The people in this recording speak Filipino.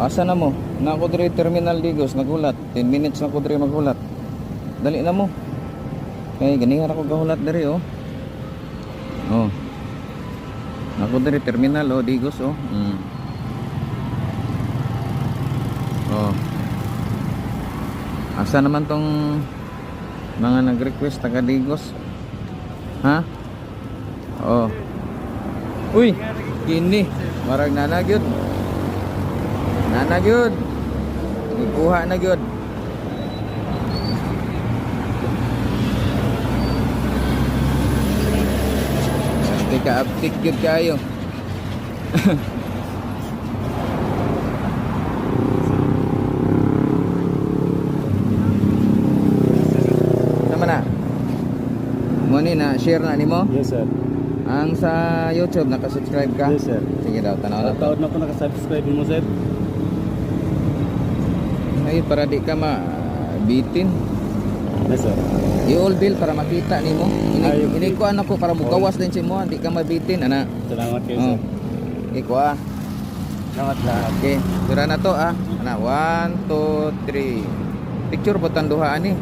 Asa na mo? Na ako diri Terminal Digos nagulat. 10 minutes na ako diri maghulat. Dali na mo. Kay ganihan ako gahulat diri oh. Oh. Ako diri Terminal oh Digos oh. Oh. Asa naman tong mga nag-request taga Digos? Ha? Oh. Uy, kini marag nanagyod. Nanagyod. Ikuha na gyud. Tika aptik gyud kayo. Sama na. Mo ni na share na nimo? Yes sir. Ang sa YouTube naka-subscribe ka? Yes sir. Sige daw, tanaw na to. Taon na po nakasubscribe mo sir. Ay, para di ka ma-bitin. Yes sir. I-all bill para makita nimo. Ay, okay. Inikuan ako para mugawas din si mo, di ka mabitin ana. Salamat kayo Oh. sir. Ikuha. Salamat lahat. Okay, sura na to ah. Ana 1 2 3. Picture botan duha ani.